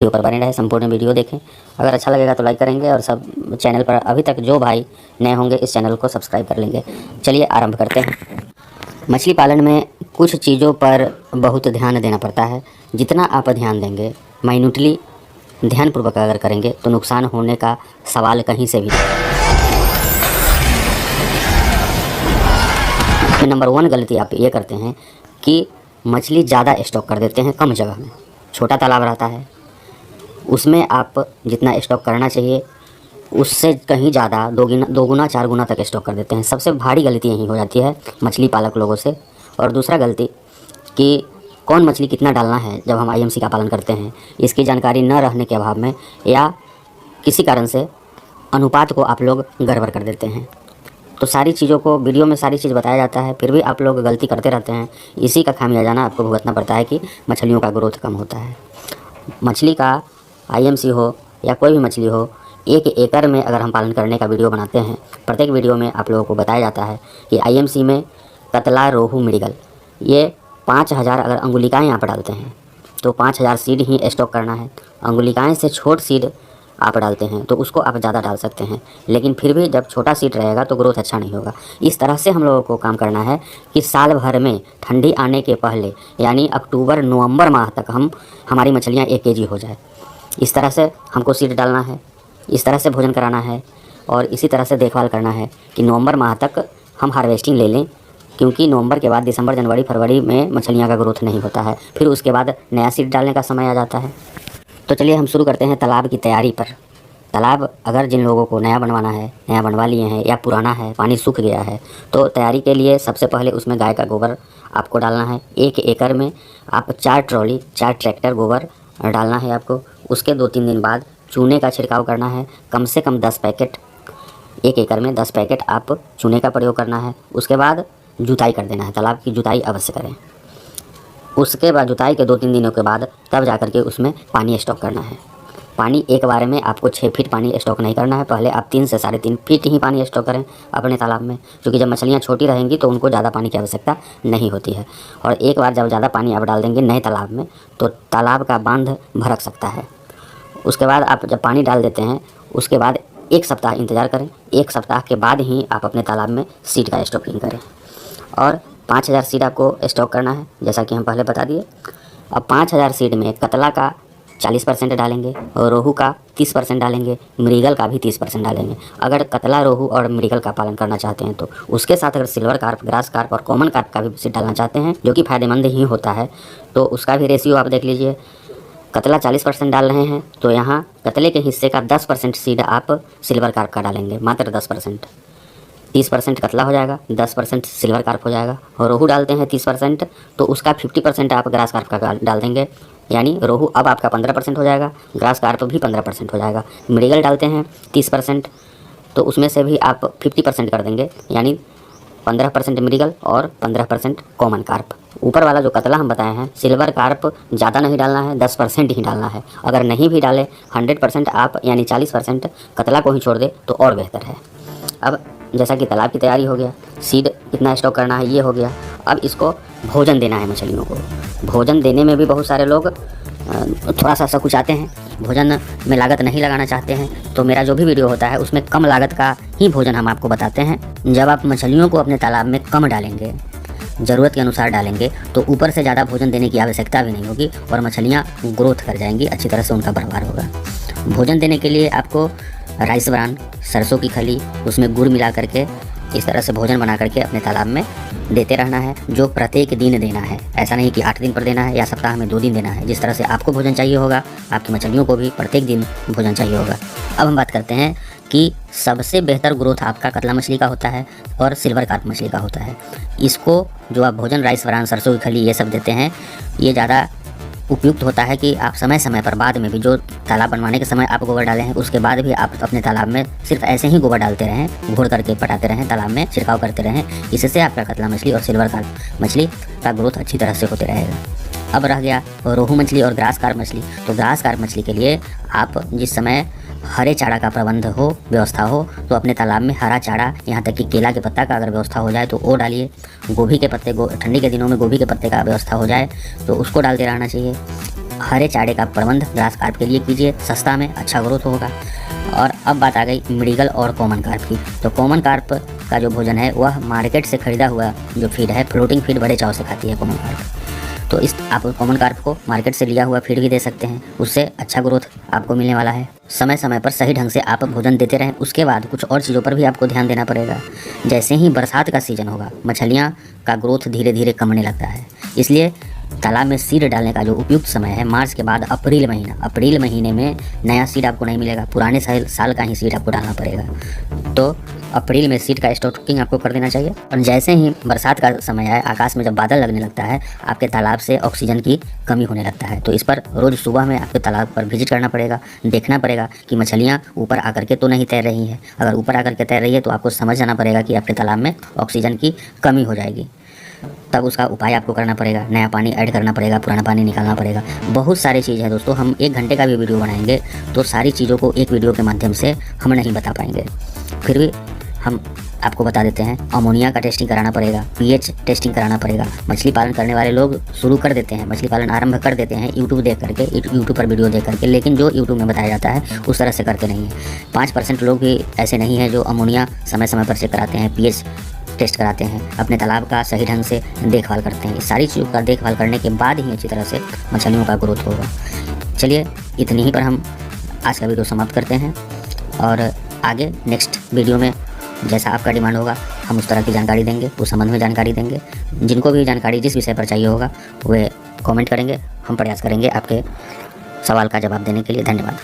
ऊपर बने रहे, संपूर्ण वीडियो देखें। अगर अच्छा लगेगा तो लाइक करेंगे और सब चैनल पर अभी तक जो भाई नए होंगे इस चैनल को सब्सक्राइब कर लेंगे। चलिए आरंभ करते हैं। मछली पालन में कुछ चीज़ों पर बहुत ध्यान देना पड़ता है। जितना आप ध्यान देंगे, माइन्यूटली ध्यानपूर्वक अगर करेंगे तो नुकसान होने का सवाल कहीं से भी नहीं। नंबर 1 गलती आप ये करते हैं कि मछली ज़्यादा स्टॉक कर देते हैं कम जगह में। छोटा तालाब रहता है, उसमें आप जितना स्टॉक करना चाहिए उससे कहीं ज़्यादा 2 गुना 4 गुना तक स्टॉक कर देते हैं। सबसे भारी गलती यही हो जाती है मछली पालक लोगों से। और दूसरा गलती कि कौन मछली कितना डालना है जब हम आईएमसी का पालन करते हैं, इसकी जानकारी न रहने के अभाव में या किसी कारण से अनुपात को आप लोग गड़बड़ कर देते हैं। तो सारी चीज़ों को वीडियो में सारी चीज़ बताया जाता है, फिर भी आप लोग गलती करते रहते हैं। इसी का खामियाजा आपको भुगतना पड़ता है कि मछलियों का ग्रोथ कम होता है। मछली का आईएमसी हो या कोई भी मछली हो, 1 एकड़ में अगर हम पालन करने का वीडियो बनाते हैं, प्रत्येक वीडियो में आप लोगों को बताया जाता है कि आईएमसी में कतला, रोहू, मृगल ये 5000 अगर अंगुलिकाएँ आप डालते हैं तो 5000 सीड ही स्टॉक करना है। अंगुलिकाएँ से छोट सीड आप डालते हैं तो उसको आप ज़्यादा डाल सकते हैं, लेकिन फिर भी जब छोटा सीड रहेगा तो ग्रोथ अच्छा नहीं होगा। इस तरह से हम लोगों को काम करना है कि साल भर में ठंडी आने के पहले यानी अक्टूबर नवंबर माह तक हमारी मछलियाँ 1 केजी हो जाए। इस तरह से हमको सीड डालना है, इस तरह से भोजन कराना है और इसी तरह से देखभाल करना है कि नवंबर माह तक हम हार्वेस्टिंग ले लें, क्योंकि नवंबर के बाद दिसंबर, जनवरी, फरवरी में मछलियाँ का ग्रोथ नहीं होता है। फिर उसके बाद नया सीड डालने का समय आ जाता है। तो चलिए हम शुरू करते हैं तालाब की तैयारी पर। तालाब अगर जिन लोगों को नया बनवाना है, नया बनवा लिए हैं या पुराना है, पानी सूख गया है, तो तैयारी के लिए सबसे पहले उसमें गाय का गोबर आपको डालना है। 1 एकड़ में आप 4 ट्रॉली 4 ट्रैक्टर गोबर डालना है आपको। उसके 2-3 दिन बाद चूने का छिड़काव करना है। कम से कम 10 पैकेट, 1 एकड़ में 10 पैकेट आप चूने का प्रयोग करना है। उसके बाद जुताई कर देना है, तालाब की जुताई अवश्य करें। उसके बाद जुताई के 2-3 दिनों के बाद तब जा कर के उसमें पानी स्टॉक करना है। पानी एक बार में आपको 6 फीट पानी स्टॉक नहीं करना है, पहले आप 3 से 3.5 फीट ही पानी स्टॉक करें अपने तालाब में, क्योंकि जब मछलियाँ छोटी रहेंगी तो उनको ज़्यादा पानी की आवश्यकता नहीं होती है। और एक बार जब ज़्यादा पानी आप डाल देंगे नए तालाब में तो तालाब का बांध भड़क सकता है। उसके बाद आप जब पानी डाल देते हैं उसके बाद 1 सप्ताह इंतज़ार करें। 1 सप्ताह के बाद ही आप अपने तालाब में सीड का स्टॉकिंग करें। और 5000 सीड आपको स्टॉक करना है, जैसा कि हम पहले बता दिए। अब 5000 सीड में कतला का 40% डालेंगे और रोहू का 30% डालेंगे, मृगल का भी 30% डालेंगे। अगर कतला, रोहू और मृगल का पालन करना चाहते हैं तो उसके साथ अगर सिल्वर कार्प, ग्रास कार्प और कॉमन कार्प का भी सीड डालना चाहते हैं, जो कि फ़ायदेमंद ही होता है, तो उसका भी रेशियो आप देख लीजिए। कतला 40% डाल रहे हैं तो यहाँ कतले के हिस्से का 10% सीड आप सिल्वर कार्प का डालेंगे, मात्र 10%। 30% कतला हो जाएगा, 10% सिल्वर कार्प हो जाएगा। और रोहू डालते हैं 30% तो उसका 50% आप ग्रास कार्प का डाल देंगे, यानी रोहू अब आपका 15% हो जाएगा, ग्रास कार्प भी 15% हो जाएगा। मृगल डालते हैं 30% तो उसमें से भी आप 50% कर देंगे, यानी 15% मृगल और 15% कॉमन कार्प। ऊपर वाला जो कतला हम बताए हैं, सिल्वर कार्प ज़्यादा नहीं डालना है, 10% ही डालना है। अगर नहीं भी डालें 100% आप यानी 40% कतला को ही छोड़ दे तो और बेहतर है। अब जैसा कि तालाब की तैयारी हो गया, सीड कितना स्टॉक करना है ये हो गया, अब इसको भोजन देना है मछलियों को। भोजन देने में भी बहुत सारे लोग थोड़ा सा सकुचाते हैं, भोजन में लागत नहीं लगाना चाहते हैं। तो मेरा जो भी वीडियो होता है उसमें कम लागत का ही भोजन हम आपको बताते हैं। जब आप मछलियों को अपने तालाब में कम डालेंगे, ज़रूरत के अनुसार डालेंगे, तो ऊपर से ज़्यादा भोजन देने की आवश्यकता भी नहीं होगी और मछलियाँ ग्रोथ कर जाएंगी, अच्छी तरह से उनका बढ़वार होगा। भोजन देने के लिए आपको राइस ब्रान, सरसों की खली, उसमें गुड़ मिला करके इस तरह से भोजन बना करके अपने तालाब में देते रहना है, जो प्रत्येक दिन देना है। ऐसा नहीं कि 8 दिन पर देना है या सप्ताह में 2 दिन देना है। जिस तरह से आपको भोजन चाहिए होगा, आपकी मछलियों को भी प्रत्येक दिन भोजन चाहिए होगा। अब हम बात करते हैं कि सबसे बेहतर ग्रोथ आपका कतला मछली का होता है और सिल्वर कार्प मछली का होता है। इसको जो आप भोजन राइस ब्रान, सरसों की खली ये सब देते हैं, ये ज़्यादा उपयुक्त होता है कि आप समय समय पर बाद में भी, जो तालाब बनवाने के समय आप गोबर डाले हैं उसके बाद भी आप अपने तालाब में सिर्फ ऐसे ही गोबर डालते रहें, घोर करके पटाते रहें, तालाब में छिड़काव करते रहें। इससे आपका कतला मछली और सिल्वर कार्प मछली का ग्रोथ अच्छी तरह से होते रहेगा। अब रह गया रोहू मछली और ग्रास कार्प मछली। तो ग्रास कार्प मछली के लिए आप जिस समय हरे चारा का प्रबंध हो, व्यवस्था हो, तो अपने तालाब में हरा चारा, यहाँ तक कि केला के पत्ता का अगर व्यवस्था हो जाए तो वो डालिए। गोभी के पत्ते, ठंडी के दिनों में गोभी के पत्ते का व्यवस्था हो जाए तो उसको डालते रहना चाहिए। हरे चारे का प्रबंध ग्रास कार्प के लिए कीजिए, सस्ता में अच्छा ग्रोथ होगा। और अब बात आ गई मृगल और कॉमन कार्प की। तो कॉमन कार्प का जो भोजन है वह मार्केट से ख़रीदा हुआ जो फीड है, फ्लोटिंग फीड बड़े चाव से खाती है कॉमन कार्प। तो इस आप कॉमन कार्प को मार्केट से लिया हुआ फीड भी दे सकते हैं, उससे अच्छा ग्रोथ आपको मिलने वाला है। समय समय पर सही ढंग से आप भोजन देते रहें। उसके बाद कुछ और चीज़ों पर भी आपको ध्यान देना पड़ेगा। जैसे ही बरसात का सीज़न होगा, मछलियाँ का ग्रोथ धीरे धीरे कमने लगता है, इसलिए तालाब में सीड डालने का जो उपयुक्त समय है मार्च के बाद अप्रैल महीना। अप्रैल महीने में नया सीड आपको नहीं मिलेगा, पुराने साल का ही सीड आपको डालना पड़ेगा। तो अप्रैल में सीड का स्टॉकिंग आपको कर देना चाहिए। और जैसे ही बरसात का समय आए, आकाश में जब बादल लगने लगता है, आपके तालाब से ऑक्सीजन की कमी होने लगता है। तो इस पर रोज़ सुबह में आपके तालाब पर विजिट करना पड़ेगा, देखना पड़ेगा कि मछलियाँ ऊपर आकर के तो नहीं तैर रही हैं। अगर ऊपर आकर के तैर रही है तो आपको समझ जाना पड़ेगा कि आपके तालाब में ऑक्सीजन की कमी हो जाएगी। तब उसका उपाय आपको करना पड़ेगा, नया पानी ऐड करना पड़ेगा, पुराना पानी निकालना पड़ेगा। बहुत सारी चीज़ है दोस्तों, हम 1 घंटे का भी वीडियो बनाएंगे तो सारी चीज़ों को एक वीडियो के माध्यम से हम नहीं बता पाएंगे। फिर भी हम आपको बता देते हैं, अमोनिया का टेस्टिंग कराना पड़ेगा, पीएच टेस्टिंग कराना पड़ेगा। मछली पालन करने वाले लोग शुरू कर देते हैं, मछली पालन आरंभ कर देते हैं यूट्यूब देख करके, यूट्यूब पर वीडियो देख करके, लेकिन जो यूट्यूब में बताया जाता है उस तरह से करते नहीं हैं। 5% लोग भी ऐसे नहीं हैं जो अमोनिया समय समय पर चेक कराते हैं, पीएच टेस्ट कराते हैं, अपने तालाब का सही ढंग से देखभाल करते हैं। इस सारी चीज़ों का देखभाल करने के बाद ही अच्छी तरह से मछलियों का ग्रोथ होगा। चलिए इतनी ही पर हम आज का वीडियो समाप्त करते हैं, और आगे नेक्स्ट वीडियो में जैसा आपका डिमांड होगा हम उस तरह की जानकारी देंगे, उस संबंध में जानकारी देंगे। जिनको भी जानकारी जिस विषय पर चाहिए होगा वे कमेंट करेंगे, हम प्रयास करेंगे आपके सवाल का जवाब देने के लिए। धन्यवाद।